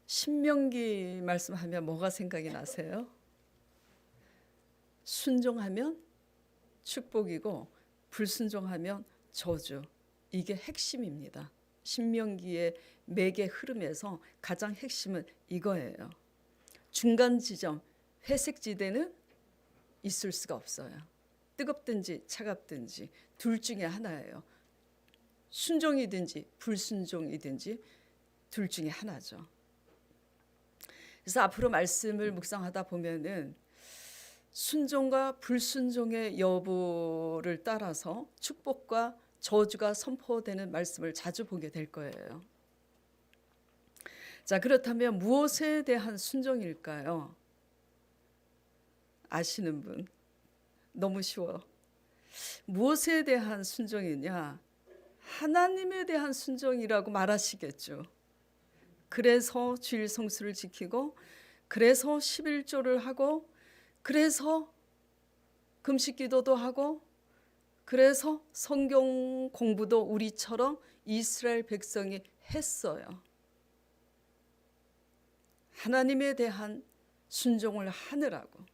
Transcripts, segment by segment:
신명기 말씀하면 뭐가 생각이 나세요? 순종하면 축복이고 불순종하면 저주. 이게 핵심입니다. 신명기의 매개 흐름에서 가장 핵심은 이거예요. 중간 지점, 회색 지대는 있을 수가 없어요. 뜨겁든지 차갑든지 둘 중에 하나예요. 순종이든지 불순종이든지 둘 중에 하나죠. 그래서 앞으로 말씀을 묵상하다 보면은 순종과 불순종의 여부를 따라서 축복과 저주가 선포되는 말씀을 자주 보게 될 거예요. 자, 그렇다면 무엇에 대한 순종일까요? 아시는 분? 너무 쉬워. 무엇에 대한 순종이냐? 하나님에 대한 순종이라고 말하시겠죠. 그래서 주일 성수를 지키고, 그래서 11조를 하고, 그래서 금식 기도도 하고, 그래서 성경 공부도 우리처럼 이스라엘 백성이 했어요. 하나님에 대한 순종을 하느라고.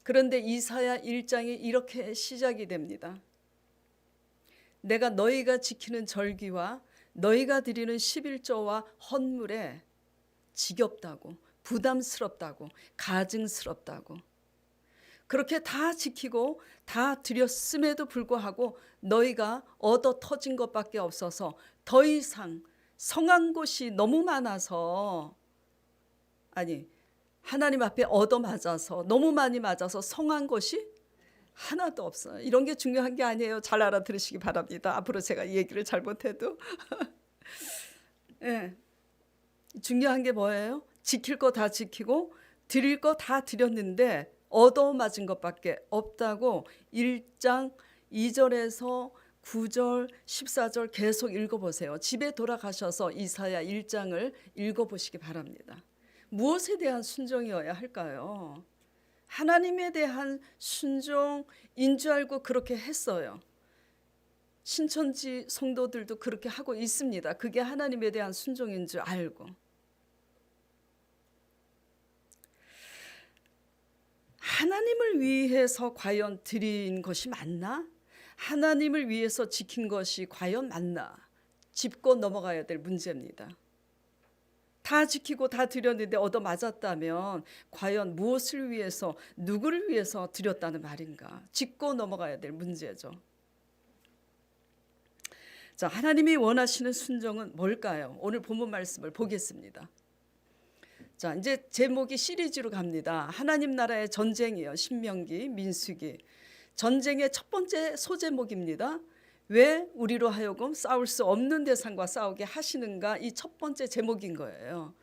그런데 이사야 1장이 이렇게 시작이 됩니다. 내가 너희가 지키는 절기와 너희가 드리는 11조와 헌물에 지겹다고, 부담스럽다고, 가증스럽다고, 그렇게 다 지키고 다 드렸음에도 불구하고 너희가 얻어 터진 것밖에 없어서 더 이상 성한 곳이 너무 많아서, 아니 하나님 앞에 얻어 맞아서 너무 많이 맞아서 성한 것이 하나도 없어요. 이런 게 중요한 게 아니에요. 잘 알아들으시기 바랍니다. 앞으로 제가 이 얘기를 잘못해도 네. 중요한 게 뭐예요? 지킬 거 다 지키고 드릴 거 다 드렸는데 얻어맞은 것밖에 없다고 1장 2절에서 9절 14절 계속 읽어보세요. 집에 돌아가셔서 이사야 1장을 읽어보시기 바랍니다. 무엇에 대한 순종이어야 할까요? 하나님에 대한 순종인 줄 알고 그렇게 했어요. 신천지 성도들도 그렇게 하고 있습니다. 그게 하나님에 대한 순종인 줄 알고. 하나님을 위해서 과연 드린 것이 맞나? 하나님을 위해서 지킨 것이 과연 맞나? 짚고 넘어가야 될 문제입니다. 다 지키고 다 드렸는데 얻어맞았다면 과연 무엇을 위해서, 누구를 위해서 드렸다는 말인가? 짚고 넘어가야 될 문제죠. 자, 하나님이 원하시는 순종은 뭘까요? 오늘 본문 말씀을 보겠습니다. 자, 이제 제목이 시리즈로 갑니다. 하나님 나라의 전쟁이요. 신명기, 민수기. 전쟁의 첫 번째 소제목입니다. 왜 우리로 하여금 싸울 수 없는 대상과 싸우게 하시는가? 이 첫 번째 제목인 거예요.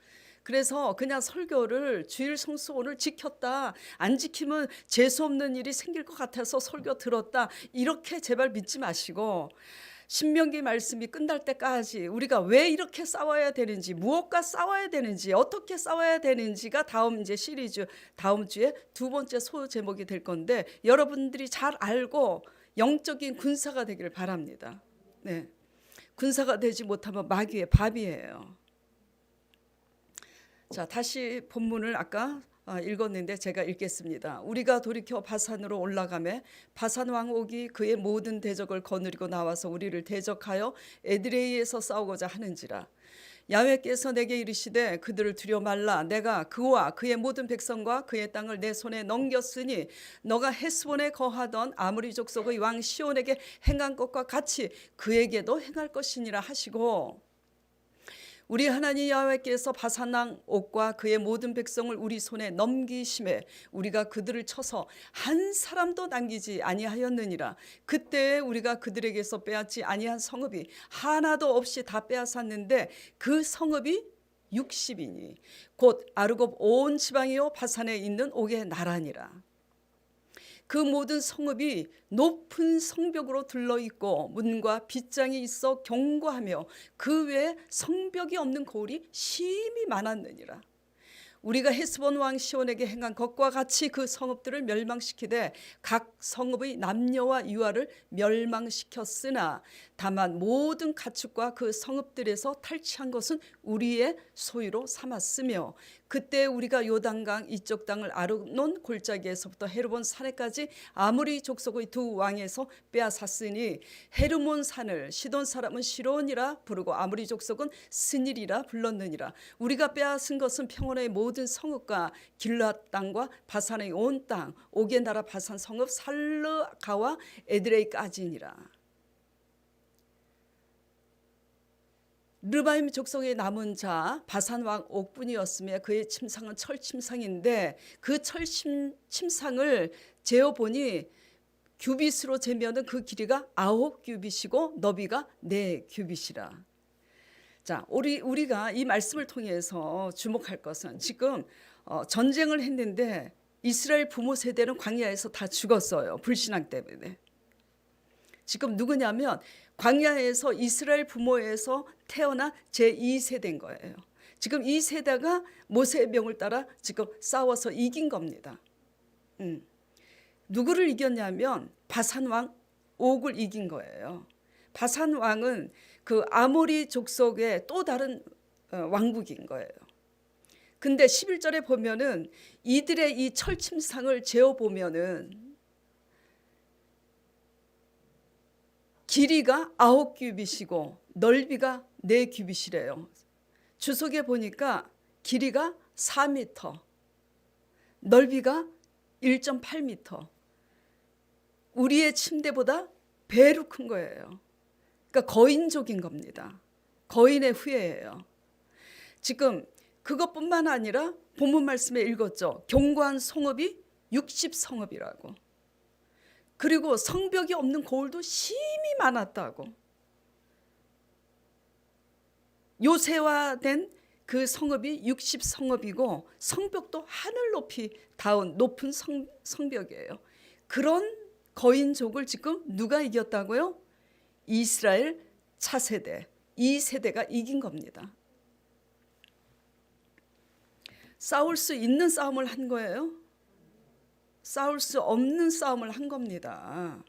그래서 그냥 설교를 주일 성수 오늘 지켰다, 안 지키면 재수없는 일이 생길 것 같아서 설교 들었다, 이렇게 제발 믿지 마시고 신명기 말씀이 끝날 때까지 우리가 왜 이렇게 싸워야 되는지, 무엇과 싸워야 되는지, 어떻게 싸워야 되는지가 다음 이제 시리즈 다음 주에 두 번째 소제목이 될 건데, 여러분들이 잘 알고 영적인 군사가 되기를 바랍니다. 네. 군사가 되지 못하면 마귀의 밥이에요. 자, 다시 본문을 아까 읽었는데 제가 읽겠습니다. 우리가 돌이켜 바산으로 올라가매 바산 왕 옥이 그의 모든 대적을 거느리고 나와서 우리를 대적하여 에드레이에서 싸우고자 하는지라. 야훼께서 내게 이르시되 그들을 두려 말라. 내가 그와 그의 모든 백성과 그의 땅을 내 손에 넘겼으니 너가 헤스본에 거하던 아모리 족속의 왕 시온에게 행한 것과 같이 그에게도 행할 것이니라 하시고, 우리 하나님 야훼께서 바산 왕 옥과 그의 모든 백성을 우리 손에 넘기심에 우리가 그들을 쳐서 한 사람도 남기지 아니하였느니라. 그때 우리가 그들에게서 빼앗지 아니한 성읍이 하나도 없이 다 빼앗았는데 그 성읍이 60이니 곧 아르곱 온 지방이요 바산에 있는 옥의 나라니라. 그 모든 성읍이 높은 성벽으로 둘러있고 문과 빗장이 있어 견고하며 그 외에 성벽이 없는 고을이 심히 많았느니라. 우리가 헤스본 왕 시온에게 행한 것과 같이 그 성읍들을 멸망시키되 각 성읍의 남녀와 유아를 멸망시켰으나 다만 모든 가축과 그 성읍들에서 탈취한 것은 우리의 소유로 삼았으며 그때 우리가 요단강 이쪽 땅을 아르논 골짜기에서부터 헤르몬 산에까지 아모리 족속의 두 왕에서 빼앗았으니 헤르몬 산을 시돈 사람은 시론이라 부르고 아모리 족속은 스닐이라 불렀느니라. 우리가 빼앗은 것은 평원의 모든 성읍과 길앗 땅과 바산의 온 땅 옥의 나라 바산 성읍 살르가와 에드레이까지니라. 르바임 족속의 남은 자 바산 왕 옥뿐이었으며 그의 침상은 철 침상인데 그 철 침상을 재어보니 규빗으로 재면은 그 길이가 9규빗이고 너비가 4규빗이라. 자, 우리가 이 말씀을 통해서 주목할 것은 지금 전쟁을 했는데 이스라엘 부모 세대는 광야에서 다 죽었어요. 불신앙 때문에. 지금 누구냐면 광야에서 이스라엘 부모에서 태어난 제2세대인 거예요. 지금 이 세대가 모세의 명을 따라 지금 싸워서 이긴 겁니다. 누구를 이겼냐면 바산 왕 옥을 이긴 거예요. 바산 왕은 그 아모리 족속의 또 다른 왕국인 거예요. 근데 11절에 보면은 이들의 이 철침상을 재어보면은 길이가 9규빗이고 넓이가 4규빗이래요. 주석에 보니까 길이가 4m, 넓이가 1.8m. 우리의 침대보다 배로 큰 거예요. 그러니까 거인족인 겁니다. 거인의 후예예요. 지금 그것뿐만 아니라 본문 말씀에 읽었죠. 견고한 성읍이 60성읍이라고. 그리고 성벽이 없는 고을도 심히 많았다고. 요새화된 그 성읍이 60성읍이고 성벽도 하늘 높이 닿은 높은 성벽이에요. 그런 거인족을 지금 누가 이겼다고요? 이스라엘 차세대, 이 세대가 이긴 겁니다. 싸울 수 있는 싸움을 한 거예요? 싸울 수 없는 싸움을 한 겁니다.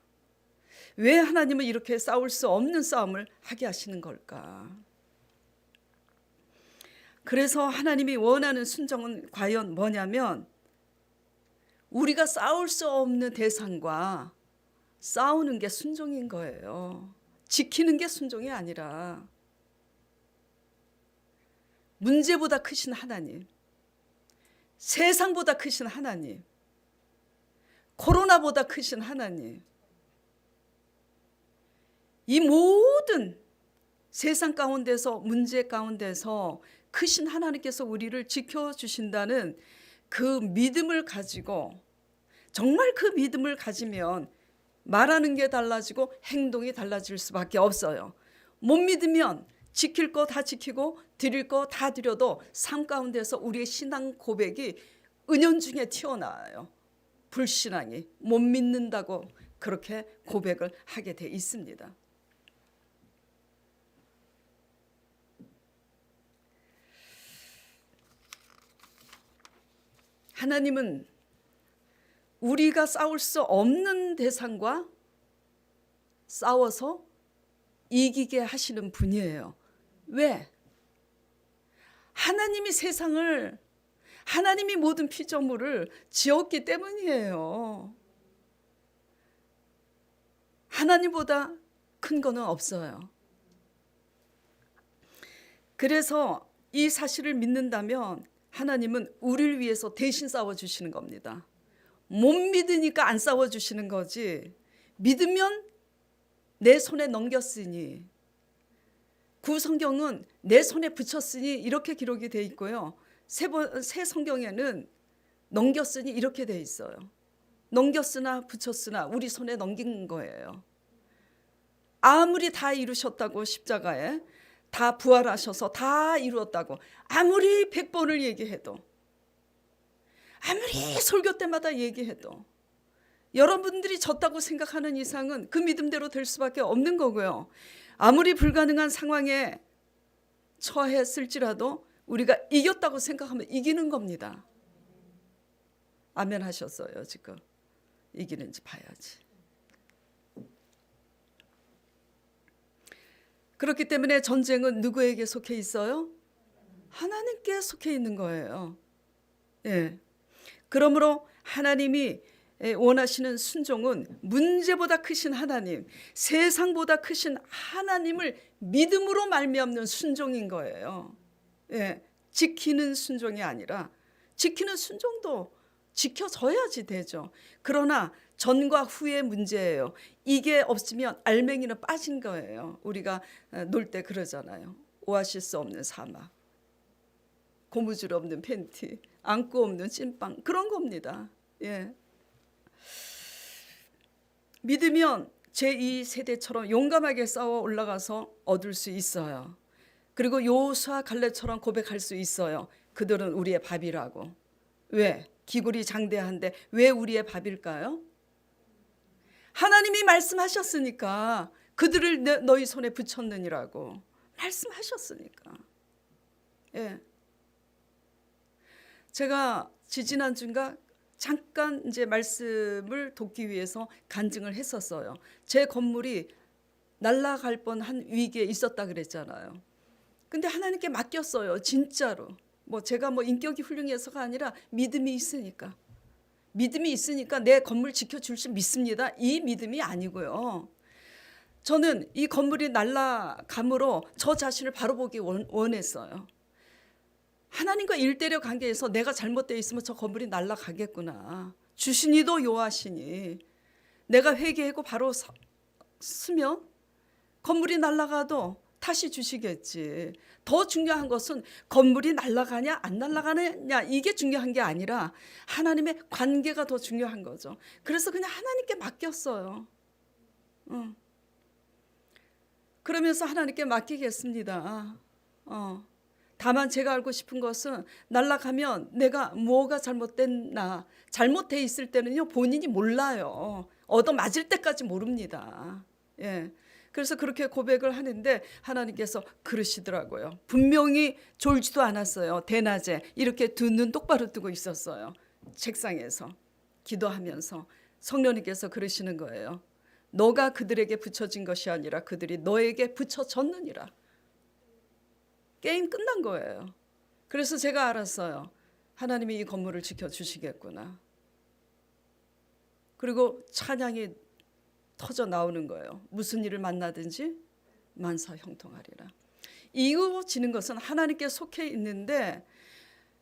왜 하나님은 이렇게 싸울 수 없는 싸움을 하게 하시는 걸까? 그래서 하나님이 원하는 순종은 과연 뭐냐면 우리가 싸울 수 없는 대상과 싸우는 게 순종인 거예요. 지키는 게 순종이 아니라 문제보다 크신 하나님, 세상보다 크신 하나님, 코로나보다 크신 하나님, 이 모든 세상 가운데서 문제 가운데서 크신 하나님께서 우리를 지켜주신다는 그 믿음을 가지고 정말 그 믿음을 가지면 말하는 게 달라지고 행동이 달라질 수밖에 없어요. 못 믿으면 지킬 거 다 지키고 드릴 거 다 드려도 삶 가운데서 우리의 신앙 고백이 은연중에 튀어나와요. 불신앙이 못 믿는다고 그렇게 고백을 하게 돼 있습니다. 하나님은 우리가 싸울 수 없는 대상과 싸워서 이기게 하시는 분이에요. 왜? 하나님이 세상을, 하나님이 모든 피조물을 지었기 때문이에요. 하나님보다 큰 거는 없어요. 그래서 이 사실을 믿는다면 하나님은 우리를 위해서 대신 싸워주시는 겁니다. 못 믿으니까 안 싸워주시는 거지, 믿으면 내 손에 넘겼으니, 구성경은 내 손에 붙였으니 이렇게 기록이 돼 있고요. 새 성경에는 넘겼으니 이렇게 돼 있어요. 넘겼으나 붙였으나 우리 손에 넘긴 거예요. 아무리 다 이루셨다고, 십자가에 다 부활하셔서 다 이루었다고 아무리 100번을 얘기해도, 아무리 설교 때마다 얘기해도 여러분들이 졌다고 생각하는 이상은 그 믿음대로 될 수밖에 없는 거고요. 아무리 불가능한 상황에 처했을지라도 우리가 이겼다고 생각하면 이기는 겁니다. 아멘 하셨어요. 지금 이기는지 봐야지. 그렇기 때문에 전쟁은 누구에게 속해 있어요? 하나님께 속해 있는 거예요. 예. 그러므로 하나님이 원하시는 순종은 문제보다 크신 하나님, 세상보다 크신 하나님을 믿음으로 말미암는 순종인 거예요. 예. 지키는 순종이 아니라, 지키는 순종도 지켜져야지 되죠. 그러나 전과 후의 문제예요. 이게 없으면 알맹이는 빠진 거예요. 우리가 놀 때 그러잖아요. 오아시스 없는 사막, 고무줄 없는 팬티, 안고 없는 찐빵, 그런 겁니다. 예. 믿으면 제2세대처럼 용감하게 싸워 올라가서 얻을 수 있어요. 그리고 여호수아 갈렙처럼 고백할 수 있어요. 그들은 우리의 밥이라고. 왜? 기굴이 장대한데 왜 우리의 밥일까요? 하나님이 말씀하셨으니까. 그들을 너희 손에 붙였느니라고 말씀하셨으니까. 예. 제가 지지난주인가 잠깐 이제 말씀을 돕기 위해서 간증을 했었어요. 제 건물이 날아갈 뻔한 위기에 있었다 그랬잖아요. 근데 하나님께 맡겼어요. 진짜로. 제가 인격이 훌륭해서가 아니라 믿음이 있으니까. 믿음이 있으니까 내 건물 지켜줄 수 믿습니다. 이 믿음이 아니고요. 저는 이 건물이 날아감으로 저 자신을 바로 보기 원했어요. 하나님과 일대려 관계에서 내가 잘못되어 있으면 저 건물이 날아가겠구나. 주시니도 요하시니 내가 회개하고 바로 서면 건물이 날아가도 다시 주시겠지. 더 중요한 것은 건물이 날아가냐 안 날아가느냐 이게 중요한 게 아니라 하나님의 관계가 더 중요한 거죠. 그래서 그냥 하나님께 맡겼어요. 그러면서 하나님께 맡기겠습니다. 다만 제가 알고 싶은 것은 날아가면 내가 뭐가 잘못됐나. 잘못돼 있을 때는요 본인이 몰라요. 얻어맞을 때까지 모릅니다. 예. 그래서 그렇게 고백을 하는데 하나님께서 그러시더라고요. 분명히 졸지도 않았어요. 대낮에 이렇게 두 눈 똑바로 뜨고 있었어요. 책상에서 기도하면서 성령님께서 그러시는 거예요. 너가 그들에게 붙여진 것이 아니라 그들이 너에게 붙여졌느니라. 게임 끝난 거예요. 그래서 제가 알았어요. 하나님이 이 건물을 지켜주시겠구나. 그리고 찬양이 터져 나오는 거예요. 무슨 일을 만나든지 만사 형통하리라. 이루어지는 것은 하나님께 속해 있는데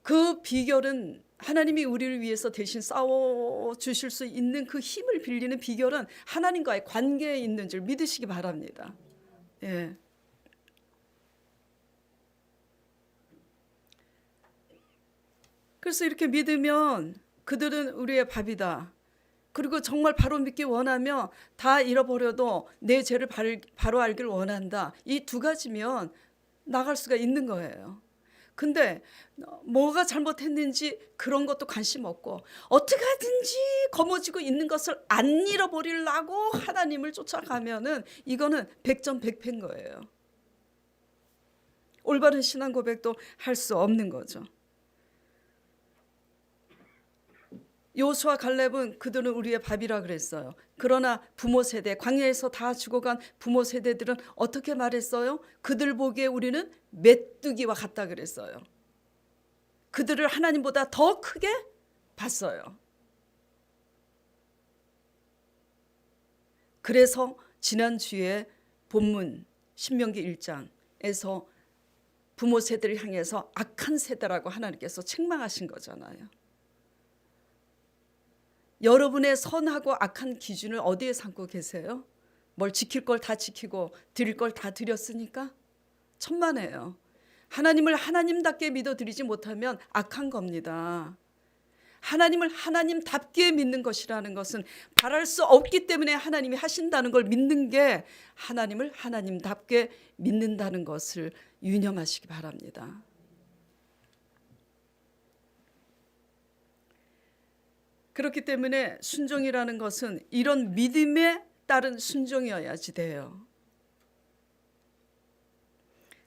그 비결은 하나님이 우리를 위해서 대신 싸워주실 수 있는 그 힘을 빌리는 비결은 하나님과의 관계에 있는 줄 믿으시기 바랍니다. 예. 그래서 이렇게 믿으면 그들은 우리의 밥이다. 그리고 정말 바로 믿기 원하며 다 잃어버려도 내 죄를 바로 알길 원한다. 이 두 가지면 나갈 수가 있는 거예요. 근데 뭐가 잘못했는지 그런 것도 관심 없고 어떻게 하든지 거머쥐고 있는 것을 안 잃어버리려고 하나님을 쫓아가면은 이거는 백전백패인 거예요. 올바른 신앙 고백도 할 수 없는 거죠. 여호수아 갈렙은 그들은 우리의 밥이라 그랬어요. 그러나 부모 세대, 광야에서 다 죽어간 부모 세대들은 어떻게 말했어요? 그들 보기에 우리는 메뚜기와 같다 그랬어요. 그들을 하나님보다 더 크게 봤어요. 그래서 지난주에 본문 신명기 1장에서 부모 세대를 향해서 악한 세대라고 하나님께서 책망하신 거잖아요. 여러분의 선하고 악한 기준을 어디에 삼고 계세요? 뭘 지킬 걸 다 지키고 드릴 걸 다 드렸으니까? 천만에요. 하나님을 하나님답게 믿어드리지 못하면 악한 겁니다. 하나님을 하나님답게 믿는 것이라는 것은 바랄 수 없기 때문에 하나님이 하신다는 걸 믿는 게 하나님을 하나님답게 믿는다는 것을 유념하시기 바랍니다. 그렇기 때문에 순종이라는 것은 이런 믿음에 따른 순종이어야지 돼요.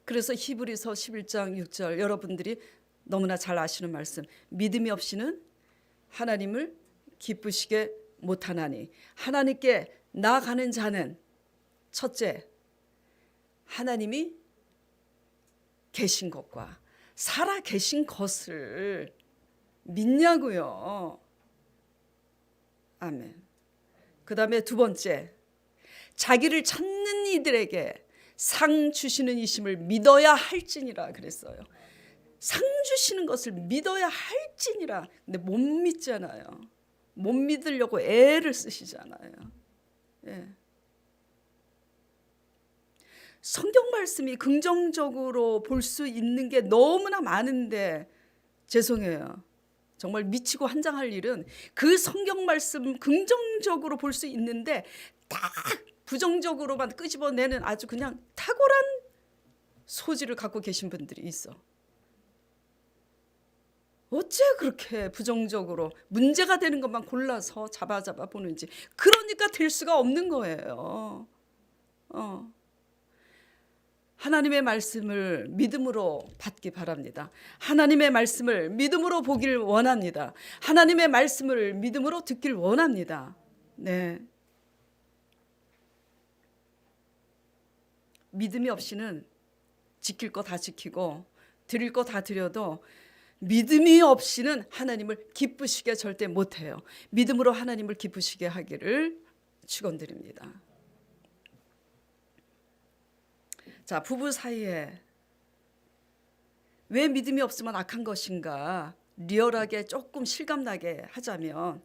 그래서 히브리서 11장 6절 여러분들이 너무나 잘 아시는 말씀. 믿음이 없이는 하나님을 기쁘시게 못하나니 하나님께 나아가는 자는 첫째 하나님이 계신 것과 살아 계신 것을 믿냐고요. 아멘. 그 다음에 두 번째 자기를 찾는 이들에게 상 주시는 이심을 믿어야 할지니라 그랬어요. 상 주시는 것을 믿어야 할지니라. 근데 못 믿잖아요. 못 믿으려고 애를 쓰시잖아요. 예. 성경 말씀이 긍정적으로 볼 수 있는 게 너무나 많은데 죄송해요. 정말 미치고 한장할 일은 그 성경 말씀 긍정적으로 볼 수 있는데 딱 부정적으로만 끄집어내는 아주 그냥 탁월한 소질을 갖고 계신 분들이 있어. 어째 그렇게 부정적으로 문제가 되는 것만 골라서 잡아 보는지. 그러니까 될 수가 없는 거예요. 하나님의 말씀을 믿음으로 받기 바랍니다. 하나님의 말씀을 믿음으로 보길 원합니다. 하나님의 말씀을 믿음으로 듣길 원합니다. 네. 믿음이 없이는 지킬 거 다 지키고 드릴 거 다 드려도 믿음이 없이는 하나님을 기쁘시게 절대 못해요. 믿음으로 하나님을 기쁘시게 하기를 축원드립니다. 자, 부부 사이에 왜 믿음이 없으면 악한 것인가 리얼하게 조금 실감나게 하자면,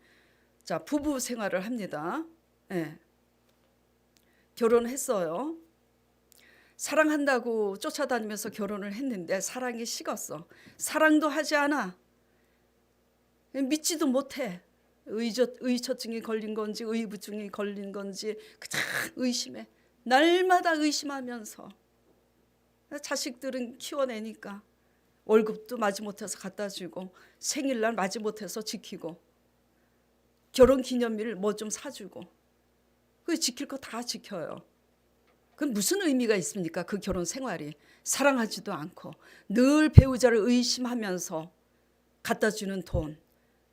자, 부부 생활을 합니다. 네. 결혼했어요. 사랑한다고 쫓아다니면서 결혼을 했는데 사랑이 식었어. 사랑도 하지 않아. 믿지도 못해. 의처증이 걸린 건지 의부증이 걸린 건지 그냥 의심해. 날마다 의심하면서 자식들은 키워내니까 월급도 마지못해서 갖다 주고 생일날 마지못해서 지키고 결혼기념일 뭐 좀 사주고 그 지킬 거 다 지켜요. 그 무슨 의미가 있습니까? 그 결혼 생활이 사랑하지도 않고 늘 배우자를 의심하면서 갖다 주는 돈,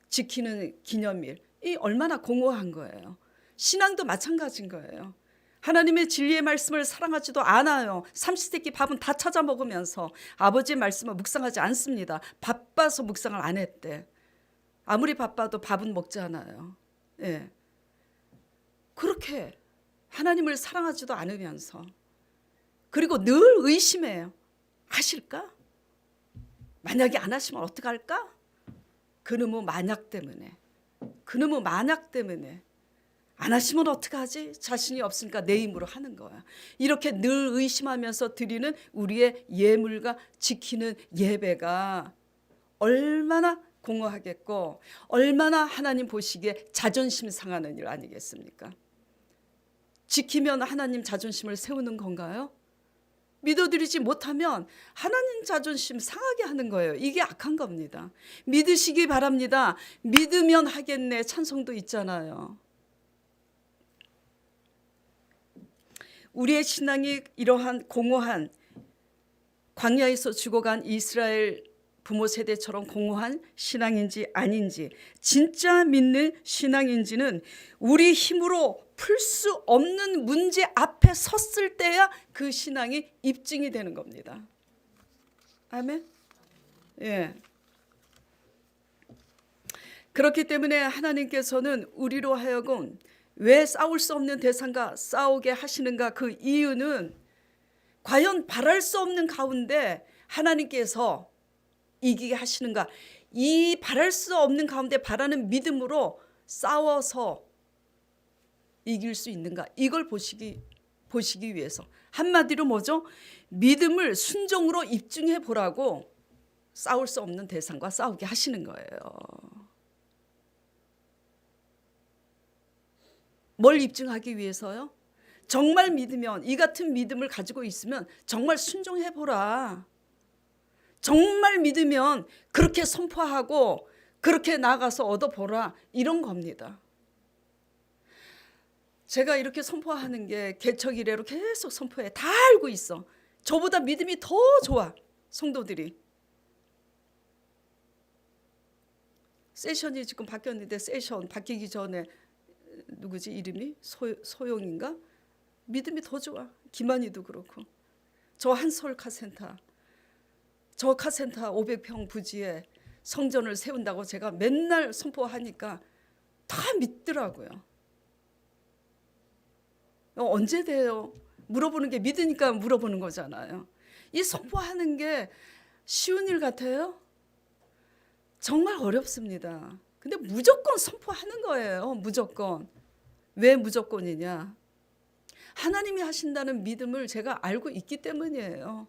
지키는 기념일, 이 얼마나 공허한 거예요. 신앙도 마찬가지인 거예요. 하나님의 진리의 말씀을 사랑하지도 않아요. 삼시세끼 밥은 다 찾아 먹으면서 아버지의 말씀을 묵상하지 않습니다. 바빠서 묵상을 안 했대. 아무리 바빠도 밥은 먹잖아요. 예. 그렇게 하나님을 사랑하지도 않으면서 그리고 늘 의심해요. 하실까? 만약에 안 하시면 어떡할까? 그놈의 만약 때문에 안 하시면 어떡하지? 자신이 없으니까 내 힘으로 하는 거야. 이렇게 늘 의심하면서 드리는 우리의 예물과 지키는 예배가 얼마나 공허하겠고 얼마나 하나님 보시기에 자존심 상하는 일 아니겠습니까? 지키면 하나님 자존심을 세우는 건가요? 믿어드리지 못하면 하나님 자존심 상하게 하는 거예요. 이게 악한 겁니다. 믿으시기 바랍니다. 믿으면 하겠네 찬송도 있잖아요. 우리의 신앙이 이러한 공허한 광야에서 죽어간 이스라엘 부모 세대처럼 공허한 신앙인지 아닌지, 진짜 믿는 신앙인지는 우리 힘으로 풀 수 없는 문제 앞에 섰을 때야 그 신앙이 입증이 되는 겁니다. 아멘. 예. 그렇기 때문에 하나님께서는 우리로 하여금 왜 싸울 수 없는 대상과 싸우게 하시는가? 그 이유는 과연 바랄 수 없는 가운데 하나님께서 이기게 하시는가? 이 바랄 수 없는 가운데 바라는 믿음으로 싸워서 이길 수 있는가? 이걸 보시기 위해서. 한마디로 뭐죠? 믿음을 순종으로 입증해 보라고 싸울 수 없는 대상과 싸우게 하시는 거예요. 뭘 입증하기 위해서요? 정말 믿으면, 이 같은 믿음을 가지고 있으면 정말 순종해 보라. 정말 믿으면 그렇게 선포하고 그렇게 나가서 얻어보라. 이런 겁니다. 제가 이렇게 선포하는 게 개척 이래로 계속 선포해. 다 알고 있어. 저보다 믿음이 더 좋아. 성도들이. 세션이 지금 바뀌었는데 세션 바뀌기 전에 누구지 이름이? 소용인가? 믿음이 더 좋아. 김한희도 그렇고. 저 한솔 카센터. 저 카센터 500평 부지에 성전을 세운다고 제가 맨날 선포하니까 다 믿더라고요. 언제 돼요? 물어보는 게 믿으니까 물어보는 거잖아요. 이 선포하는 게 쉬운 일 같아요? 정말 어렵습니다. 근데 무조건 선포하는 거예요. 무조건. 왜 무조건이냐? 하나님이 하신다는 믿음을 제가 알고 있기 때문이에요.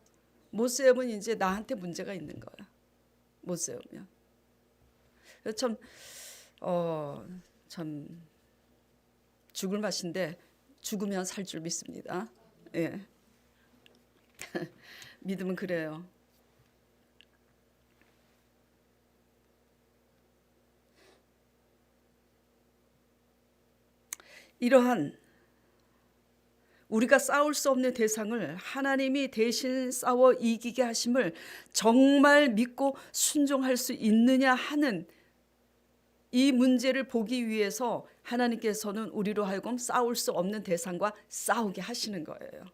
못 세우면 이제 나한테 문제가 있는 거야. 못 세우면. 참 죽을 맛인데 죽으면 살 줄 믿습니다. 예. 믿음은 그래요. 이러한 우리가 싸울 수 없는 대상을 하나님이 대신 싸워 이기게 하심을 정말 믿고 순종할 수 있느냐 하는 이 문제를 보기 위해서 하나님께서는 우리로 하여금 싸울 수 없는 대상과 싸우게 하시는 거예요.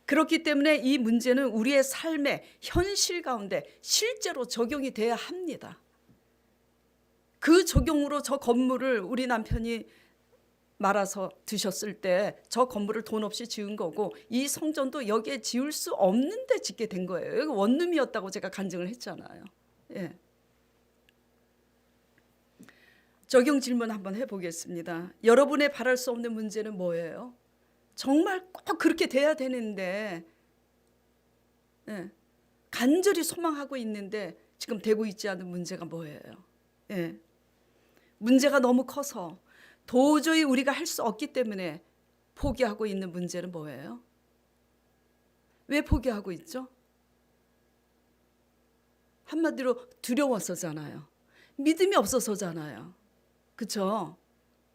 그렇기 때문에 이 문제는 우리의 삶의 현실 가운데 실제로 적용이 돼야 합니다. 그 적용으로 저 건물을 우리 남편이 말아서 드셨을 때 저 건물을 돈 없이 지은 거고 이 성전도 여기에 지을 수 없는데 짓게 된 거예요. 여기 원룸이었다고 제가 간증을 했잖아요. 예. 적용 질문 한번 해보겠습니다. 여러분의 바랄 수 없는 문제는 뭐예요? 정말 꼭 그렇게 돼야 되는데 예. 간절히 소망하고 있는데 지금 되고 있지 않은 문제가 뭐예요? 예. 문제가 너무 커서 도저히 우리가 할 수 없기 때문에 포기하고 있는 문제는 뭐예요? 왜 포기하고 있죠? 한마디로 두려워서잖아요. 믿음이 없어서잖아요. 그렇죠?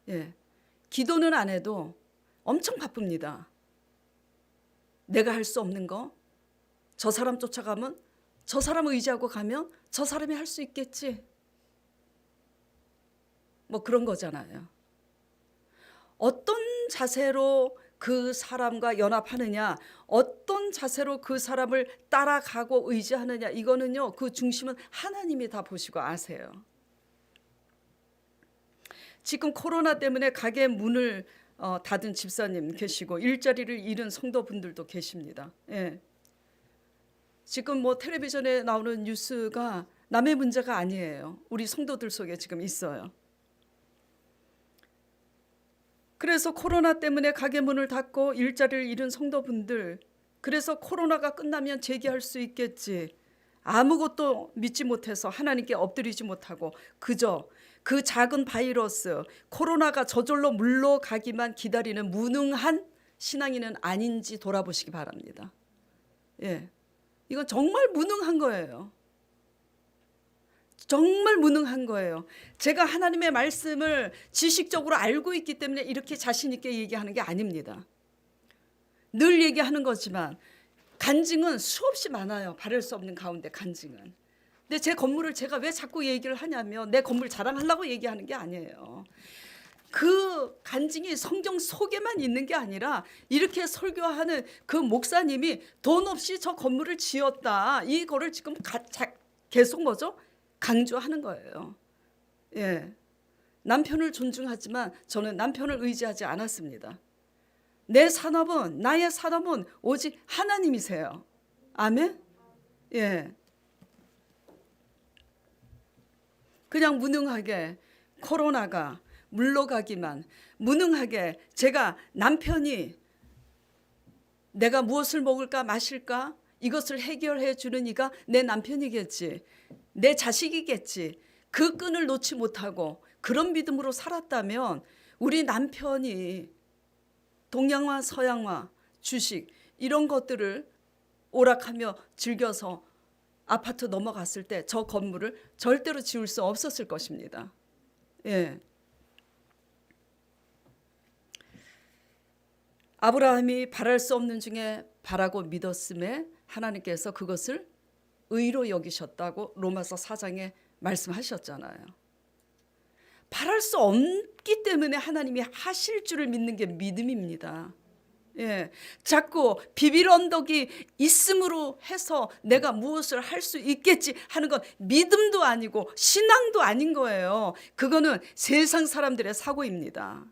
예. 기도는 안 해도 엄청 바쁩니다. 내가 할 수 없는 거, 저 사람 쫓아가면, 저 사람 의지하고 가면 저 사람이 할 수 있겠지. 뭐 그런 거잖아요. 어떤 자세로 그 사람과 연합하느냐, 어떤 자세로 그 사람을 따라가고 의지하느냐, 이거는요, 그 중심은 하나님이 다 보시고 아세요. 지금 코로나 때문에 가게 문을 닫은 집사님 계시고 일자리를 잃은 성도분들도 계십니다. 예. 지금 뭐 텔레비전에 나오는 뉴스가 남의 문제가 아니에요. 우리 성도들 속에 지금 있어요. 그래서 코로나 때문에 가게 문을 닫고 일자리를 잃은 성도분들, 그래서 코로나가 끝나면 재기할 수 있겠지. 아무것도 믿지 못해서 하나님께 엎드리지 못하고 그저 그 작은 바이러스 코로나가 저절로 물러가기만 기다리는 무능한 신앙인은 아닌지 돌아보시기 바랍니다. 예, 이건 정말 무능한 거예요. 정말 무능한 거예요. 제가 하나님의 말씀을 지식적으로 알고 있기 때문에 이렇게 자신 있게 얘기하는 게 아닙니다. 늘 얘기하는 거지만 간증은 수없이 많아요. 바랄 수 없는 가운데 간증은. 근데 제 건물을 제가 왜 자꾸 얘기를 하냐면 내 건물 자랑하려고 얘기하는 게 아니에요. 그 간증이 성경 속에만 있는 게 아니라 이렇게 설교하는 그 목사님이 돈 없이 저 건물을 지었다. 이거를 지금 계속 뭐죠? 강조하는 거예요. 예. 남편을 존중하지만 저는 남편을 의지하지 않았습니다. 내 산업은, 나의 산업은 오직 하나님이세요. 아멘? 예. 그냥 무능하게 코로나가 물러가기만, 무능하게 제가 남편이 내가 무엇을 먹을까 마실까 이것을 해결해 주는 이가 내 남편이겠지, 내 자식이겠지, 그 끈을 놓지 못하고 그런 믿음으로 살았다면 우리 남편이 동양화 서양화 주식 이런 것들을 오락하며 즐겨서 아파트 넘어갔을 때 저 건물을 절대로 지을 수 없었을 것입니다. 예. 아브라함이 바랄 수 없는 중에 바라고 믿었음에 하나님께서 그것을 의로 여기셨다고 로마서 4장에 말씀하셨잖아요. 바랄 수 없기 때문에 하나님이 하실 줄을 믿는 게 믿음입니다. 예, 자꾸 비빌 언덕이 있음으로 해서 내가 무엇을 할 수 있겠지 하는 건 믿음도 아니고 신앙도 아닌 거예요. 그거는 세상 사람들의 사고입니다.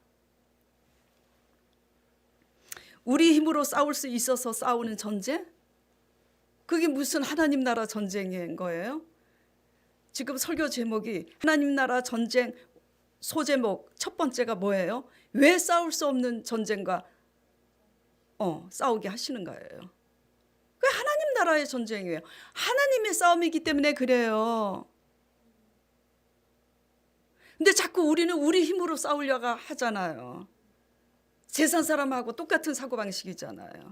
우리 힘으로 싸울 수 있어서 싸우는 전쟁? 그게 무슨 하나님 나라 전쟁인 거예요? 지금 설교 제목이 하나님 나라 전쟁 소제목 첫 번째가 뭐예요? 왜 싸울 수 없는 전쟁과 싸우게 하시는 거예요. 그 하나님 나라의 전쟁이에요. 하나님의 싸움이기 때문에 그래요. 근데 자꾸 우리는 우리 힘으로 싸우려고 하잖아요. 세상 사람하고 똑같은 사고방식이잖아요.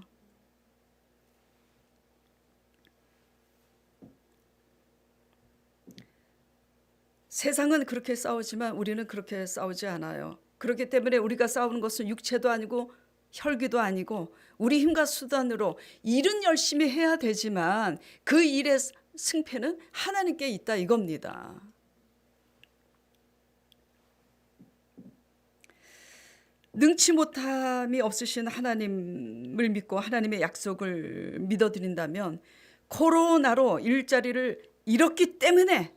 세상은 그렇게 싸우지만 우리는 그렇게 싸우지 않아요. 그렇기 때문에 우리가 싸우는 것은 육체도 아니고 혈기도 아니고 우리 힘과 수단으로 일은 열심히 해야 되지만 그 일의 승패는 하나님께 있다 이겁니다. 능치 못함이 없으신 하나님을 믿고 하나님의 약속을 믿어드린다면 코로나로 일자리를 잃었기 때문에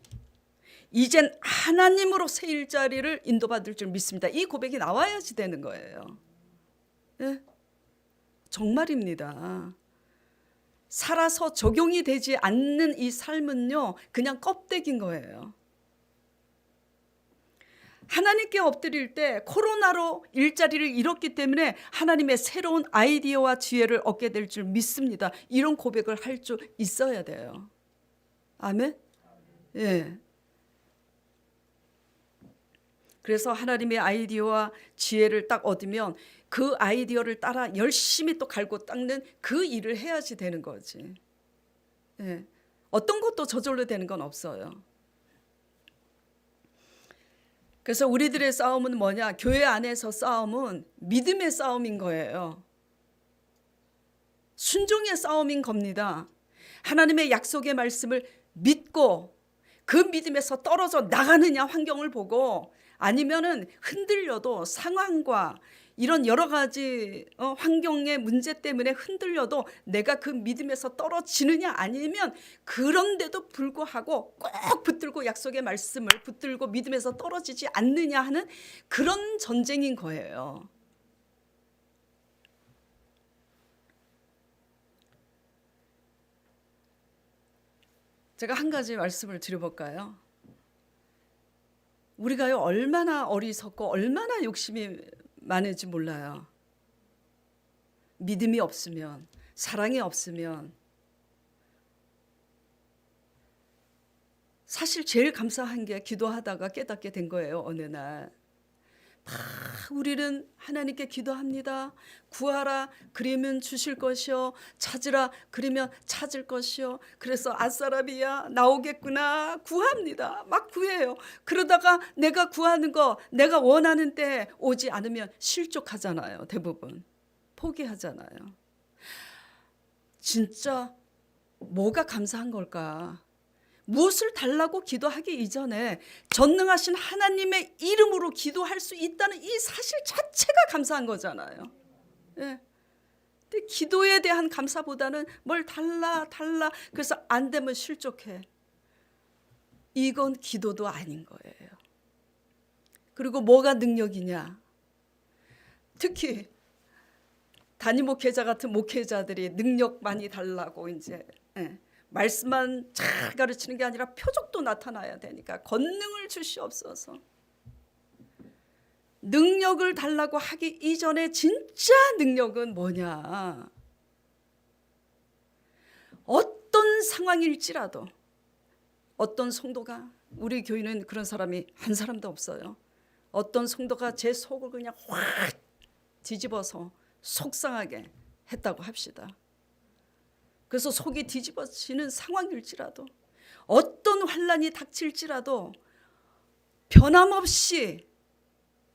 이젠 하나님으로 새 일자리를 인도받을 줄 믿습니다. 이 고백이 나와야지 되는 거예요. 네? 정말입니다. 살아서 적용이 되지 않는 이 삶은요, 그냥 껍데기인 거예요. 하나님께 엎드릴 때 코로나로 일자리를 잃었기 때문에 하나님의 새로운 아이디어와 지혜를 얻게 될 줄 믿습니다. 이런 고백을 할 줄 있어야 돼요. 아멘? 예. 그래서 하나님의 아이디어와 지혜를 딱 얻으면 그 아이디어를 따라 열심히 또 갈고 닦는 그 일을 해야지 되는 거지. 예. 어떤 것도 저절로 되는 건 없어요. 그래서 우리들의 싸움은 뭐냐? 교회 안에서 싸움은 믿음의 싸움인 거예요. 순종의 싸움인 겁니다. 하나님의 약속의 말씀을 믿고 그 믿음에서 떨어져 나가느냐 환경을 보고 아니면은 흔들려도 상황과 이런 여러 가지 환경의 문제 때문에 흔들려도 내가 그 믿음에서 떨어지느냐 아니면 그런데도 불구하고 꼭 붙들고 약속의 말씀을 붙들고 믿음에서 떨어지지 않느냐 하는 그런 전쟁인 거예요. 제가 한 가지 말씀을 드려볼까요? 우리가요 얼마나 어리석고 얼마나 욕심이 많은지 몰라요. 믿음이 없으면, 사랑이 없으면 사실 제일 감사한 게 기도하다가 깨닫게 된 거예요. 어느 날 우리는 하나님께 기도합니다. 구하라 그러면 주실 것이요, 찾으라 그러면 찾을 것이요. 그래서 아싸라비야 나오겠구나 구합니다. 막 구해요. 그러다가 내가 구하는 거 내가 원하는 때 오지 않으면 실족하잖아요. 대부분 포기하잖아요. 진짜 뭐가 감사한 걸까? 무엇을 달라고 기도하기 이전에 전능하신 하나님의 이름으로 기도할 수 있다는 이 사실 자체가 감사한 거잖아요. 예. 근데 기도에 대한 감사보다는 뭘 달라 그래서 안 되면 실족해. 이건 기도도 아닌 거예요. 그리고 뭐가 능력이냐? 특히 단임 목회자 같은 목회자들이 능력 많이 달라고 이제 말씀만 잘 가르치는 게 아니라 표적도 나타나야 되니까 권능을 주시옵소서. 능력을 달라고 하기 이전에 진짜 능력은 뭐냐? 어떤 상황일지라도 어떤 성도가 우리 교회는 그런 사람이 한 사람도 없어요. 어떤 성도가 제 속을 그냥 확 뒤집어서 속상하게 했다고 합시다. 그래서 속이 뒤집어지는 상황일지라도 어떤 환난이 닥칠지라도 변함없이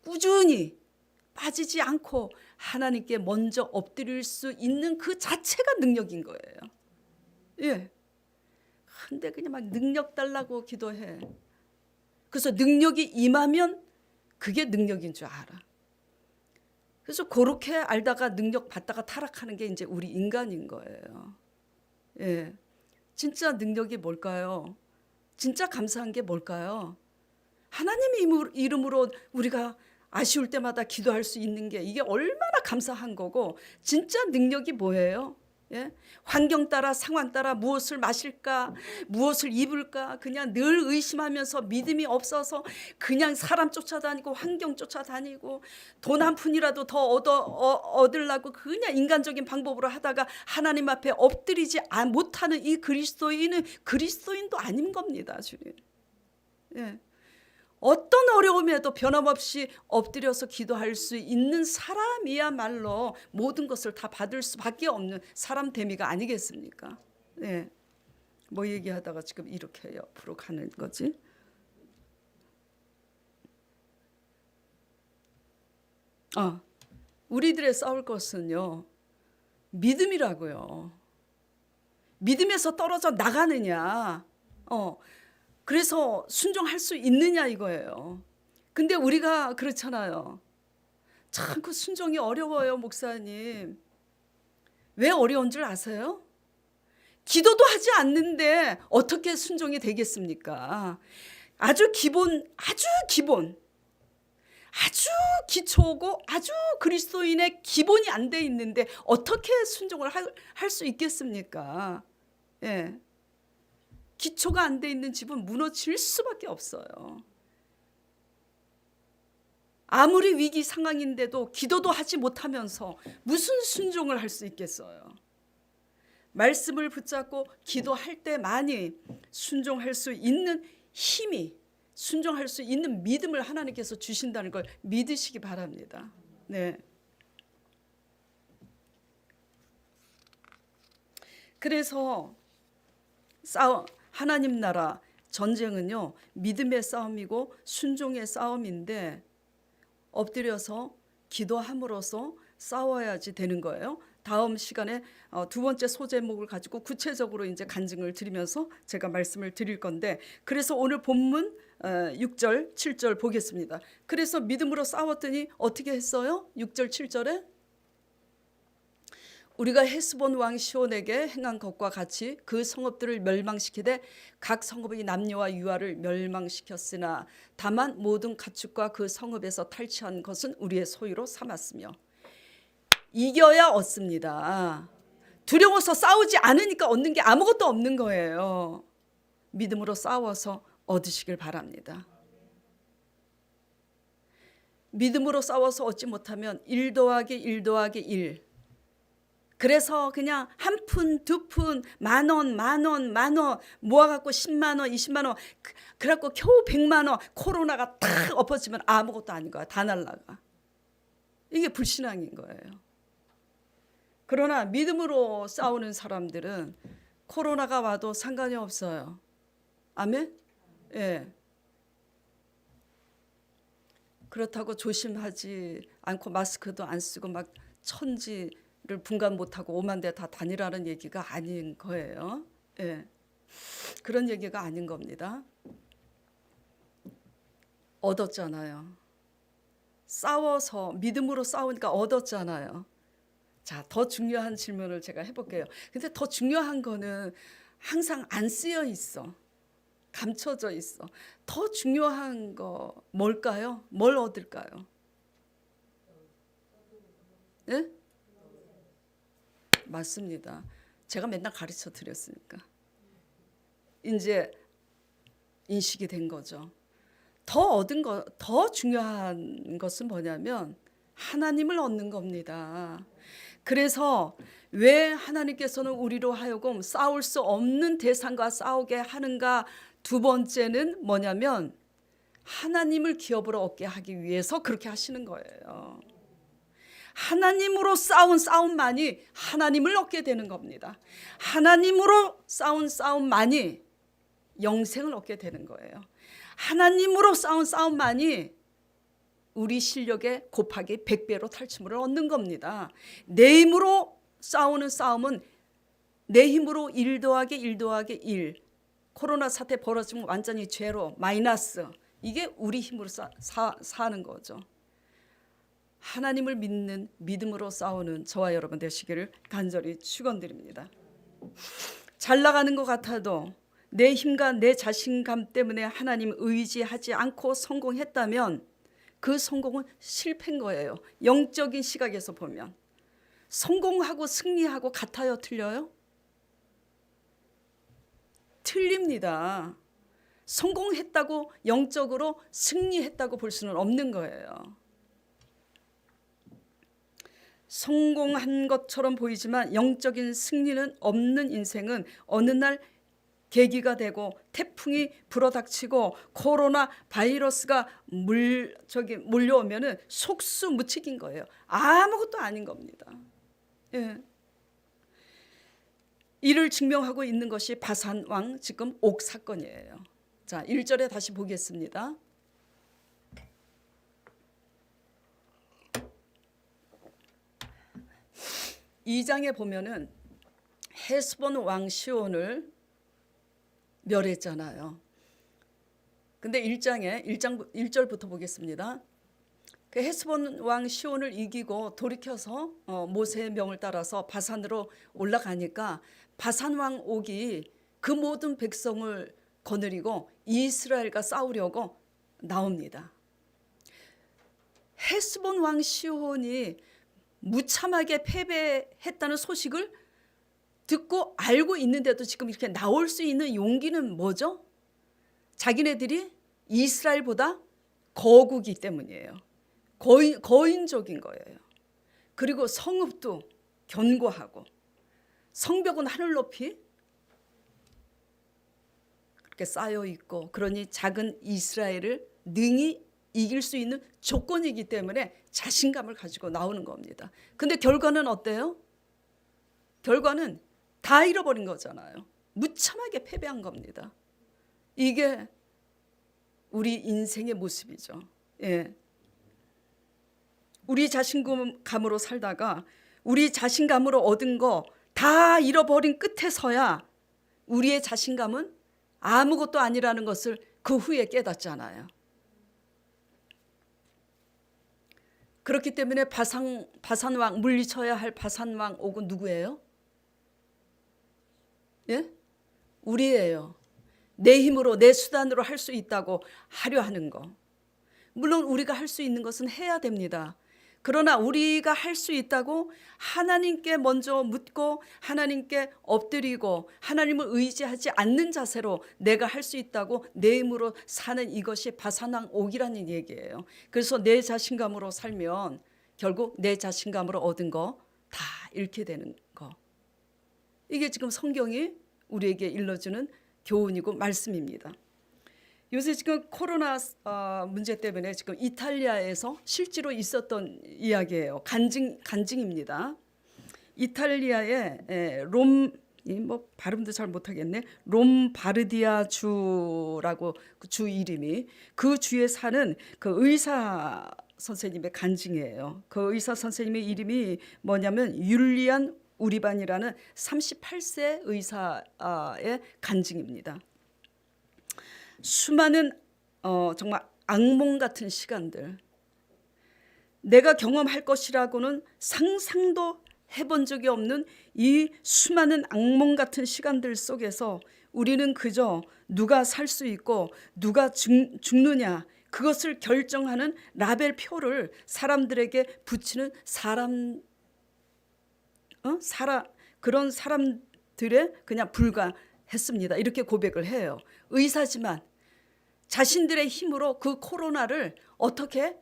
꾸준히 빠지지 않고 하나님께 먼저 엎드릴 수 있는 그 자체가 능력인 거예요. 예. 근데 그냥 막 능력 달라고 기도해. 그래서 능력이 임하면 그게 능력인 줄 알아. 그래서 그렇게 알다가 능력 받다가 타락하는 게 이제 우리 인간인 거예요. 예. 진짜 능력이 뭘까요? 진짜 감사한 게 뭘까요? 하나님의 이름으로 우리가 아쉬울 때마다 기도할 수 있는 게 이게 얼마나 감사한 거고, 진짜 능력이 뭐예요? 예? 환경 따라 상황 따라 무엇을 마실까 무엇을 입을까 그냥 늘 의심하면서 믿음이 없어서 그냥 사람 쫓아다니고 환경 쫓아다니고 돈 한 푼이라도 더 얻으려고 그냥 인간적인 방법으로 하다가 하나님 앞에 엎드리지 못하는 이 그리스도인은 그리스도인도 아닌 겁니다, 주님. 예. 어떤 어려움에도 변함없이 엎드려서 기도할 수 있는 사람이야말로 모든 것을 다 받을 수밖에 없는 사람 대미가 아니겠습니까? 네. 뭐 얘기하다가 지금 이렇게 옆으로 가는 거지? 우리들의 싸울 것은요, 믿음이라고요. 믿음에서 떨어져 나가느냐, 그래서 순종할 수 있느냐 이거예요. 근데 우리가 그렇잖아요. 참 그 순종이 어려워요, 목사님. 왜 어려운 줄 아세요? 기도도 하지 않는데 어떻게 순종이 되겠습니까? 아주 기본, 아주 기초고 아주 그리스도인의 기본이 안 돼 있는데 어떻게 순종을 할 수 있겠습니까? 예. 기초가 안 돼 있는 집은 무너질 수밖에 없어요. 아무리 위기 상황인데도 기도도 하지 못하면서 무슨 순종을 할 수 있겠어요? 말씀을 붙잡고 기도할 때만이 순종할 수 있는 힘이, 순종할 수 있는 믿음을 하나님께서 주신다는 걸 믿으시기 바랍니다. 네. 그래서 하나님 나라 전쟁은요, 믿음의 싸움이고 순종의 싸움인데 엎드려서 기도함으로써 싸워야지 되는 거예요. 다음 시간에 두 번째 소제목을 가지고 구체적으로 이제 간증을 드리면서 제가 말씀을 드릴 건데, 그래서 오늘 본문 6절, 7절 보겠습니다. 그래서 믿음으로 싸웠더니 어떻게 했어요? 6절, 7절에 우리가 헤스본 왕 시온에게 행한 것과 같이 그 성읍들을 멸망시키되 각 성읍의 남녀와 유아를 멸망시켰으나 다만 모든 가축과 그 성읍에서 탈취한 것은 우리의 소유로 삼았으며. 이겨야 얻습니다. 두려워서 싸우지 않으니까 얻는 게 아무것도 없는 거예요. 믿음으로 싸워서 얻으시길 바랍니다. 믿음으로 싸워서 얻지 못하면 1 더하기 1 더하기 1, 그래서 그냥 한 푼, 두 푼, 만 원 모아갖고 10만 원, 20만 원, 그래갖고 겨우 100만 원, 코로나가 탁 엎어지면 아무것도 아닌 거야. 다 날라가. 이게 불신앙인 거예요. 그러나 믿음으로 싸우는 사람들은 코로나가 와도 상관이 없어요. 아멘? 예. 그렇다고 조심하지 않고 마스크도 안 쓰고 막 천지를 분간 못하고 오만 대 다 다니라는 얘기가 아닌 거예요. 예. 그런 얘기가 아닌 겁니다. 얻었잖아요. 싸워서 믿음으로 싸우니까 얻었잖아요. 자, 더 중요한 질문을 제가 해볼게요. 근데 더 중요한 거는 항상 안 쓰여 있어. 감춰져 있어. 더 중요한 거 뭘까요? 뭘 얻을까요? 네? 맞습니다. 제가 맨날 가르쳐 드렸으니까. 이제 인식이 된 거죠. 더 중요한 것은 뭐냐면 하나님을 얻는 겁니다. 그래서 왜 하나님께서는 우리로 하여금 싸울 수 없는 대상과 싸우게 하는가? 두 번째는 뭐냐면 하나님을 기업으로 얻게 하기 위해서 그렇게 하시는 거예요. 하나님으로 싸운 싸움만이 하나님을 얻게 되는 겁니다. 하나님으로 싸운 싸움만이 영생을 얻게 되는 거예요. 하나님으로 싸운 싸움만이 우리 실력의 곱하기 100배로 탈취물을 얻는 겁니다. 내 힘으로 싸우는 싸움은 내 힘으로 1 더하기 1 더하기 1. 코로나 사태 벌어지면 완전히 제로, 마이너스. 이게 우리 힘으로 사는 거죠. 하나님을 믿는 믿음으로 싸우는 저와 여러분 되시기를 간절히 축원드립니다. 잘 나가는 것 같아도 내 힘과 내 자신감 때문에 하나님 의지하지 않고 성공했다면 그 성공은 실패인 거예요. 영적인 시각에서 보면. 성공하고 승리하고 같아요? 틀려요? 틀립니다. 성공했다고 영적으로 승리했다고 볼 수는 없는 거예요. 성공한 것처럼 보이지만 영적인 승리는 없는 인생은 어느 날 계기가 되고 태풍이 불어닥치고 코로나 바이러스가 몰려오면은 속수무책인 거예요. 아무것도 아닌 겁니다. 예. 이를 증명하고 있는 것이 바산 왕 지금 옥 사건이에요. 자, 1절에 다시 보겠습니다. 이 장에 보면은 헤스본 왕 시온을 멸했잖아요. 근데 1절부터 보겠습니다. 그 헤스본 왕 시온을 이기고 돌이켜서 모세의 명을 따라서 바산으로 올라가니까 바산 왕 옥이 그 모든 백성을 거느리고 이스라엘과 싸우려고 나옵니다. 헤스본 왕 시온이 무참하게 패배했다는 소식을 듣고 알고 있는데도 지금 이렇게 나올 수 있는 용기는 뭐죠? 자기네들이 이스라엘보다 거구기 때문이에요. 거인족인 거예요. 그리고 성읍도 견고하고 성벽은 하늘 높이 그렇게 쌓여 있고, 그러니 작은 이스라엘을 능히 이길 수 있는 조건이기 때문에 자신감을 가지고 나오는 겁니다. 근데 결과는 어때요? 결과는 다 잃어버린 거잖아요. 무참하게 패배한 겁니다. 이게 우리 인생의 모습이죠. 예. 우리 자신감으로 살다가 우리 자신감으로 얻은 거 다 잃어버린 끝에서야 우리의 자신감은 아무것도 아니라는 것을 그 후에 깨닫잖아요. 그렇기 때문에 바산왕, 물리쳐야 할 바산왕 옥은 누구예요? 예? 우리예요. 내 힘으로 내 수단으로 할 수 있다고 하려 하는 거. 물론 우리가 할 수 있는 것은 해야 됩니다. 그러나 우리가 할 수 있다고 하나님께 먼저 묻고 하나님께 엎드리고 하나님을 의지하지 않는 자세로 내가 할 수 있다고 내 힘으로 사는 이것이 바산왕 옥이라는 얘기예요. 그래서 내 자신감으로 살면 결국 내 자신감으로 얻은 거 다 잃게 되는 거. 이게 지금 성경이 우리에게 일러주는 교훈이고 말씀입니다. 요새 지금 코로나 문제 때문에 지금 이탈리아에서 실제로 있었던 이야기예요. 간증입니다. 이탈리아의 뭐 발음도 잘 못하겠네. 롬바르디아 주라고 그 주 이름이, 그 주에 사는 그 의사 선생님의 간증이에요. 그 의사 선생님의 이름이 뭐냐면 율리안 우리반이라는 38세 의사의 간증입니다. 수많은 정말 악몽 같은 시간들, 내가 경험할 것이라고는 상상도 해본 적이 없는 이 수많은 악몽 같은 시간들 속에서 우리는 그저 누가 살 수 있고 누가 죽느냐, 그것을 결정하는 라벨표를 사람들에게 붙이는 그런 사람들에 그냥 불과했습니다. 이렇게 고백을 해요. 의사지만 자신들의 힘으로 그 코로나를 어떻게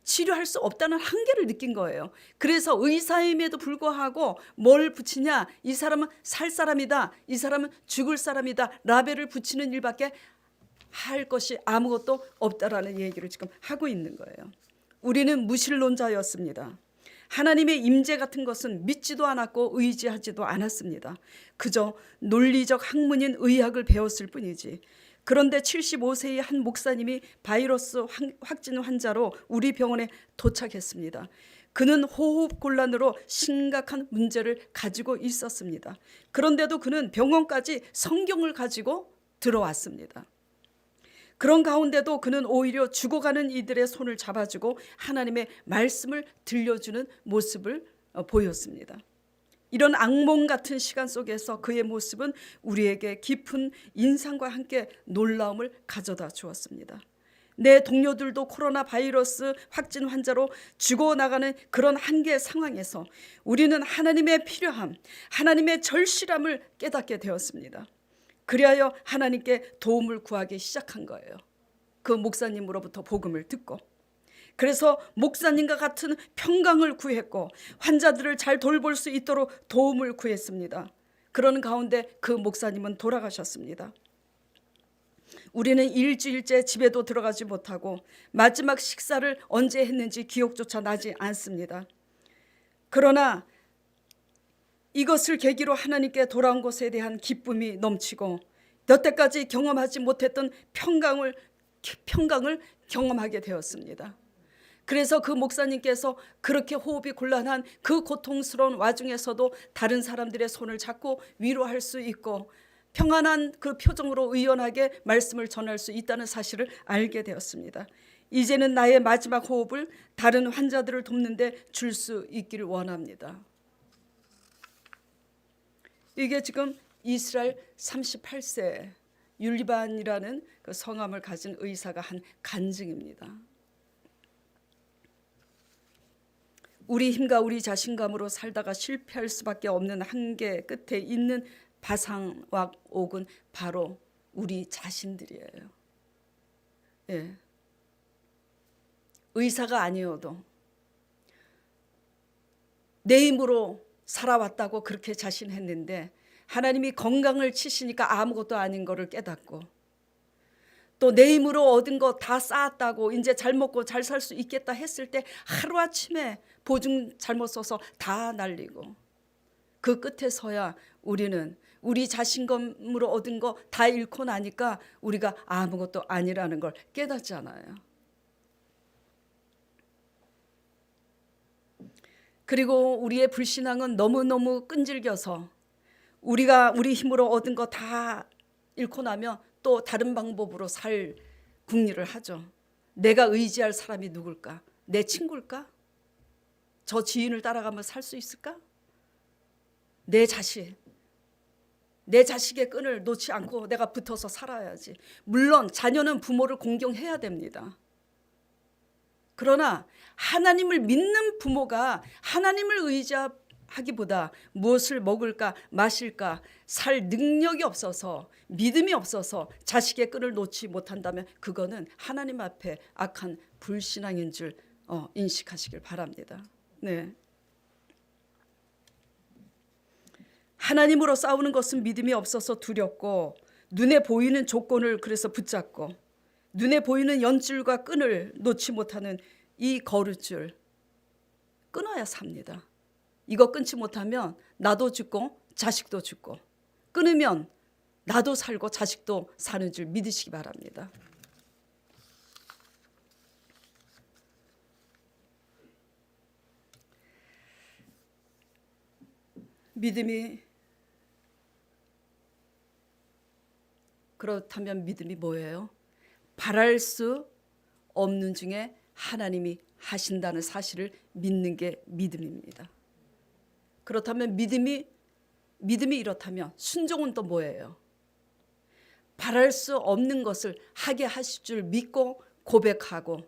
치료할 수 없다는 한계를 느낀 거예요. 그래서 의사임에도 불구하고 뭘 붙이냐, 이 사람은 살 사람이다, 이 사람은 죽을 사람이다, 라벨을 붙이는 일밖에 할 것이 아무것도 없다라는 얘기를 지금 하고 있는 거예요. 우리는 무신론자였습니다. 하나님의 임재 같은 것은 믿지도 않았고 의지하지도 않았습니다. 그저 논리적 학문인 의학을 배웠을 뿐이지 그런데 75세의 한 목사님이 바이러스 확진 환자로 우리 병원에 도착했습니다. 그는 호흡 곤란으로 심각한 문제를 가지고 있었습니다. 그런데도 그는 병원까지 성경을 가지고 들어왔습니다. 그런 가운데도 그는 오히려 죽어가는 이들의 손을 잡아주고 하나님의 말씀을 들려주는 모습을 보였습니다. 이런 악몽 같은 시간 속에서 그의 모습은 우리에게 깊은 인상과 함께 놀라움을 가져다 주었습니다. 내 동료들도 코로나 바이러스 확진 환자로 죽어나가는 그런 한계 상황에서 우리는 하나님의 필요함, 하나님의 절실함을 깨닫게 되었습니다. 그리하여 하나님께 도움을 구하기 시작한 거예요. 그 목사님으로부터 복음을 듣고. 그래서 목사님과 같은 평강을 구했고 환자들을 잘 돌볼 수 있도록 도움을 구했습니다. 그런 가운데 그 목사님은 돌아가셨습니다. 우리는 일주일째 집에도 들어가지 못하고 마지막 식사를 언제 했는지 기억조차 나지 않습니다. 그러나 이것을 계기로 하나님께 돌아온 것에 대한 기쁨이 넘치고 여태까지 경험하지 못했던 평강을 경험하게 되었습니다. 그래서 그 목사님께서 그렇게 호흡이 곤란한 그 고통스러운 와중에서도 다른 사람들의 손을 잡고 위로할 수 있고 평안한 그 표정으로 의연하게 말씀을 전할 수 있다는 사실을 알게 되었습니다. 이제는 나의 마지막 호흡을 다른 환자들을 돕는 데 줄 수 있기를 원합니다. 이게 지금 이스라엘 38세 율리반이라는 그 성함을 가진 의사가 한 간증입니다. 우리 힘과 우리 자신감으로 살다가 실패할 수밖에 없는 한계 끝에 있는 바상과 옥은 바로 우리 자신들이에요. 예. 의사가 아니어도 내 힘으로 살아왔다고 그렇게 자신했는데 하나님이 건강을 치시니까 아무것도 아닌 것을 깨닫고 또 내 힘으로 얻은 거 다 쌓았다고 이제 잘 먹고 잘 살 수 있겠다 했을 때 하루아침에 보증 잘못 써서 다 날리고 그 끝에서야 우리는 우리 자신감으로 얻은 거 다 잃고 나니까 우리가 아무것도 아니라는 걸 깨닫잖아요. 그리고 우리의 불신앙은 너무너무 끈질겨서 우리가 우리 힘으로 얻은 거 다 잃고 나면 또 다른 방법으로 살 궁리를 하죠. 내가 의지할 사람이 누굴까? 내 친구일까? 저 지인을 따라가면 살 수 있을까? 내 자식의 끈을 놓지 않고 내가 붙어서 살아야지. 물론 자녀는 부모를 공경해야 됩니다. 그러나 하나님을 믿는 부모가 하나님을 의지하기보다 무엇을 먹을까 마실까 살 능력이 없어서 믿음이 없어서 자식의 끈을 놓지 못한다면 그거는 하나님 앞에 악한 불신앙인 줄 인식하시길 바랍니다. 네. 하나님으로 싸우는 것은 믿음이 없어서 두렵고 눈에 보이는 조건을 그래서 붙잡고 눈에 보이는 연줄과 끈을 놓지 못하는 이 거룻줄 끊어야 삽니다. 이거 끊지 못하면 나도 죽고 자식도 죽고 끊으면 나도 살고 자식도 사는 줄 믿으시기 바랍니다. 믿음이 그렇다면 믿음이 뭐예요? 바랄 수 없는 중에 하나님이 하신다는 사실을 믿는 게 믿음입니다. 그렇다면 믿음이 이렇다면 순종은 또 뭐예요? 바랄 수 없는 것을 하게 하실 줄 믿고 고백하고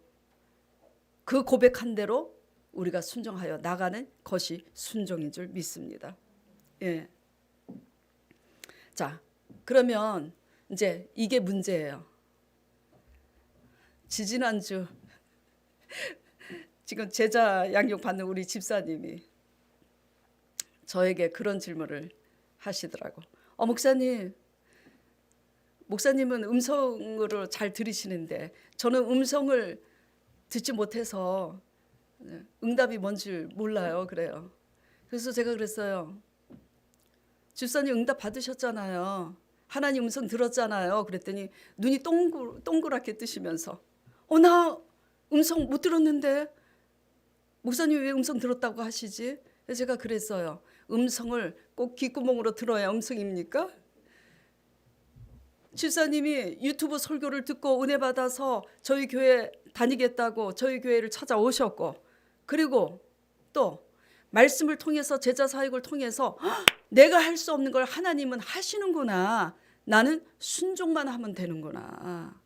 그 고백한 대로 우리가 순종하여 나가는 것이 순종인 줄 믿습니다. 예. 자, 그러면 이제 이게 문제예요. 지지난주 지금 제자 양육 받는 우리 집사님이 저에게 그런 질문을 하시더라고. 목사님은 음성으로 잘 들으시는데 저는 음성을 듣지 못해서 응답이 뭔지 몰라요. 그래요. 그래서 제가 그랬어요. 집사님 응답 받으셨잖아요. 하나님 음성 들었잖아요. 그랬더니 눈이 동그랗게 뜨시면서 나 음성 못 들었는데 목사님 왜 음성 들었다고 하시지? 제가 그랬어요. 음성을 꼭 귓구멍으로 들어야 음성입니까? 집사님이 유튜브 설교를 듣고 은혜 받아서 저희 교회 다니겠다고 저희 교회를 찾아오셨고, 그리고 또 말씀을 통해서 제자 사역을 통해서 내가 할 수 없는 걸 하나님은 하시는구나. 나는 순종만 하면 되는구나.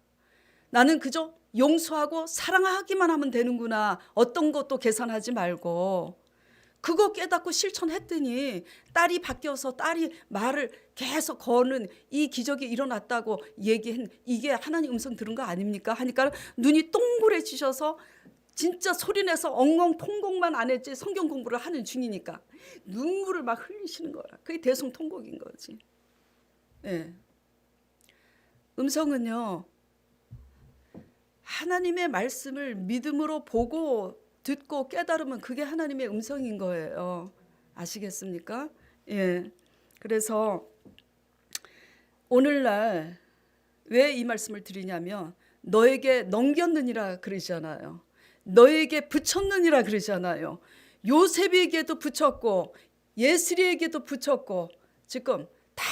나는 그저 용서하고 사랑하기만 하면 되는구나. 어떤 것도 계산하지 말고. 그거 깨닫고 실천했더니 딸이 바뀌어서 딸이 말을 계속 거는 이 기적이 일어났다고 얘기한, 이게 하나님 음성 들은 거 아닙니까? 하니까 눈이 동그래지셔서 진짜 소리내서 엉엉 통곡만 안 했지 성경 공부를 하는 중이니까 눈물을 막 흘리시는 거라. 그게 대성통곡인 거지. 예. 음성은요, 하나님의 말씀을 믿음으로 보고 듣고 깨달으면 그게 하나님의 음성인 거예요. 아시겠습니까? 예. 그래서 오늘날 왜 이 말씀을 드리냐면 너에게 넘겼느니라 그러잖아요. 너에게 붙였느니라 그러잖아요. 요셉에게도 붙였고 예스리에게도 붙였고 지금 다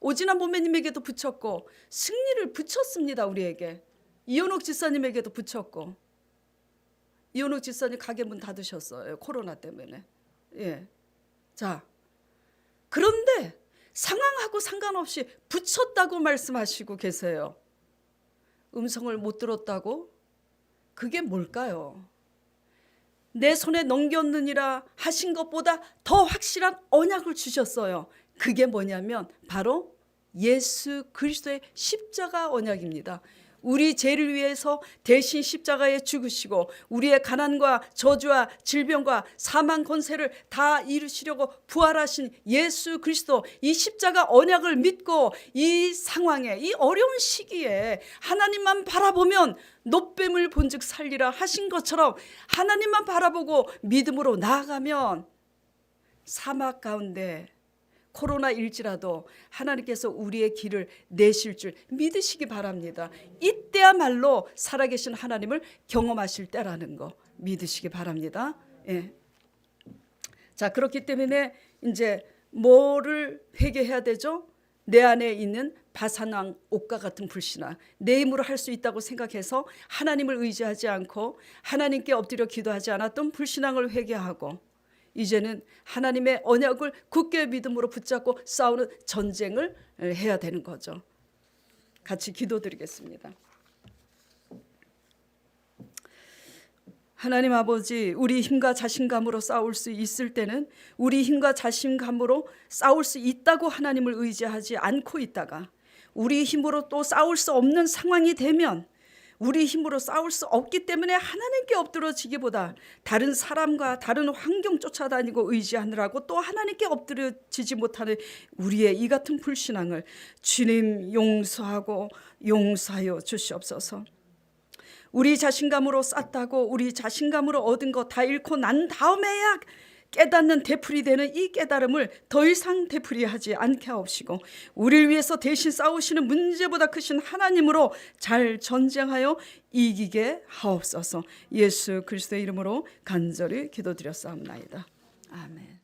오진환 보배님에게도 붙였고 승리를 붙였습니다. 우리에게. 이현옥 집사님에게도 붙였고. 이현옥 집사님 가게 문 닫으셨어요. 코로나 때문에. 예. 자, 그런데 상황하고 상관없이 붙였다고 말씀하시고 계세요. 음성을 못 들었다고? 그게 뭘까요? 내 손에 넘겼느니라 하신 것보다 더 확실한 언약을 주셨어요. 그게 뭐냐면 바로 예수 그리스도의 십자가 언약입니다. 우리 죄를 위해서 대신 십자가에 죽으시고 우리의 가난과 저주와 질병과 사망 권세를 다 이루시려고 부활하신 예수 그리스도, 이 십자가 언약을 믿고 이 상황에, 이 어려운 시기에 하나님만 바라보면 노뱀을 본즉 살리라 하신 것처럼 하나님만 바라보고 믿음으로 나아가면 사막 가운데 코로나일지라도 하나님께서 우리의 길을 내실 줄 믿으시기 바랍니다. 이때야말로 살아계신 하나님을 경험하실 때라는 거 믿으시기 바랍니다. 예. 자, 그렇기 때문에 이제 뭐를 회개해야 되죠? 내 안에 있는 바산왕 옥과 같은 불신앙, 내 힘으로 할 수 있다고 생각해서 하나님을 의지하지 않고 하나님께 엎드려 기도하지 않았던 불신앙을 회개하고, 이제는 하나님의 언약을 굳게 믿음으로 붙잡고 싸우는 전쟁을 해야 되는 거죠. 같이 기도드리겠습니다. 하나님 아버지, 우리 힘과 자신감으로 싸울 수 있을 때는 우리 힘과 자신감으로 싸울 수 있다고 하나님을 의지하지 않고 있다가 우리 힘으로 또 싸울 수 없는 상황이 되면 우리 힘으로 싸울 수 없기 때문에 하나님께 엎드러지기보다 다른 사람과 다른 환경 쫓아다니고 의지하느라고 또 하나님께 엎드려지지 못하는 우리의 이 같은 불신앙을 주님 용서하여 주시옵소서. 우리 자신감으로 쌌다고 우리 자신감으로 얻은 거 다 잃고 난 다음에야 깨닫는 되풀이 되는 이 깨달음을 더 이상 되풀이하지 않게 하옵시고 우리를 위해서 대신 싸우시는 문제보다 크신 하나님으로 잘 전쟁하여 이기게 하옵소서. 예수 그리스도의 이름으로 간절히 기도드렸사옵나이다. 아멘.